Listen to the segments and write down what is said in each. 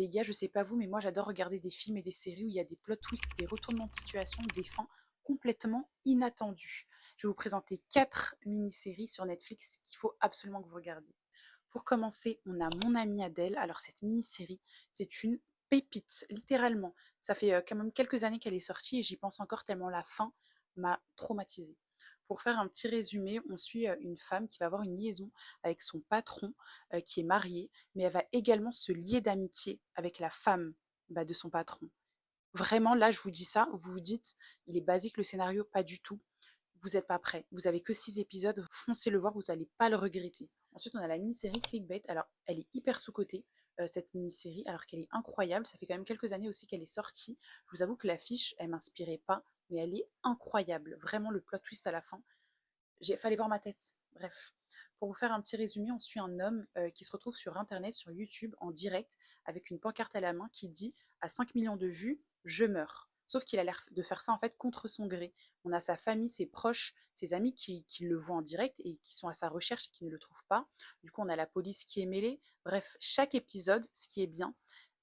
Les gars, je sais pas vous, mais moi j'adore regarder des films et des séries où il y a des plot twists, des retournements de situation, des fins complètement inattendues. Je vais vous présenter 4 mini-séries sur Netflix qu'il faut absolument que vous regardiez. Pour commencer, on a Mon amie Adèle. Alors cette mini-série, c'est une pépite, littéralement. Ça fait quand même quelques années qu'elle est sortie et j'y pense encore tellement la fin m'a traumatisée. Pour faire un petit résumé, on suit une femme qui va avoir une liaison avec son patron qui est marié, mais elle va également se lier d'amitié avec la femme de son patron. Vraiment, là, je vous dis ça, vous vous dites, il est basique le scénario, pas du tout. Vous n'êtes pas prêt. Vous avez que 6 épisodes, foncez le voir, vous n'allez pas le regretter. Ensuite, on a la mini-série Clickbait. Alors, elle est hyper sous-cotée, cette mini-série, alors qu'elle est incroyable. Ça fait quand même quelques années aussi qu'elle est sortie. Je vous avoue que l'affiche, elle m'inspirait pas, mais elle est incroyable. Vraiment, le plot twist à la fin, fallait voir ma tête. Bref, pour vous faire un petit résumé, on suit un homme qui se retrouve sur Internet, sur YouTube, en direct, avec une pancarte à la main qui dit à 5 millions de vues, je meurs. Sauf qu'il a l'air de faire ça en fait contre son gré. On a sa famille, ses proches, ses amis qui le voient en direct et qui sont à sa recherche et qui ne le trouvent pas. Du coup, on a la police qui est mêlée. Bref, chaque épisode, ce qui est bien,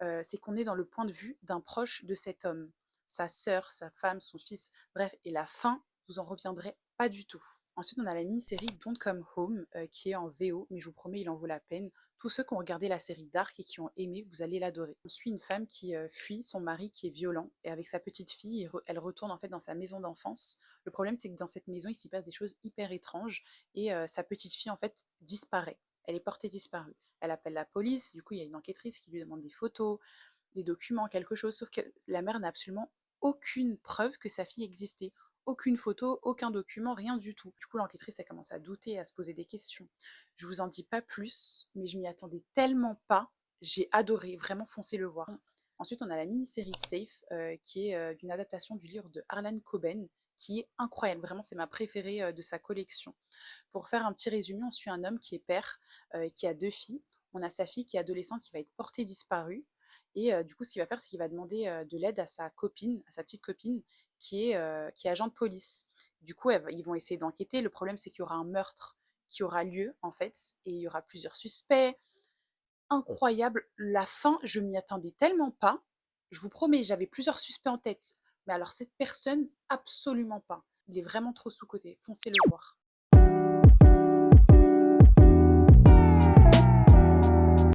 c'est qu'on est dans le point de vue d'un proche de cet homme. Sa sœur, sa femme, son fils, bref, et la fin, vous en reviendrez pas du tout. Ensuite, on a la mini-série Don't Come Home qui est en VO, mais je vous promets, il en vaut la peine. Tous ceux qui ont regardé la série Dark et qui ont aimé, vous allez l'adorer. On suit une femme qui fuit son mari qui est violent et avec sa petite fille, elle retourne en fait dans sa maison d'enfance. Le problème, c'est que dans cette maison, il s'y passe des choses hyper étranges et sa petite fille en fait disparaît. Elle est portée disparue. Elle appelle la police, du coup, il y a une enquêtrice qui lui demande des photos, des documents, quelque chose, sauf que la mère n'a absolument aucune preuve que sa fille existait. Aucune photo, aucun document, rien du tout. Du coup, l'enquêtrice, a commencé à douter, à se poser des questions. Je vous en dis pas plus, mais je m'y attendais tellement pas. J'ai adoré, vraiment foncé le voir. Ensuite, on a la mini-série Safe, qui est une adaptation du livre de Harlan Coben, qui est incroyable. Vraiment, c'est ma préférée de sa collection. Pour faire un petit résumé, on suit un homme qui est père, qui a 2 filles. On a sa fille qui est adolescente qui va être portée disparue. Et du coup, ce qu'il va faire, c'est qu'il va demander de l'aide à sa copine, à sa petite copine, qui est agent de police. Du coup, ils vont essayer d'enquêter. Le problème, c'est qu'il y aura un meurtre qui aura lieu, en fait, et il y aura plusieurs suspects. Incroyable. La fin, je m'y attendais tellement pas. Je vous promets, j'avais plusieurs suspects en tête. Mais alors, cette personne, absolument pas. Il est vraiment trop sous-coté. Foncez le voir.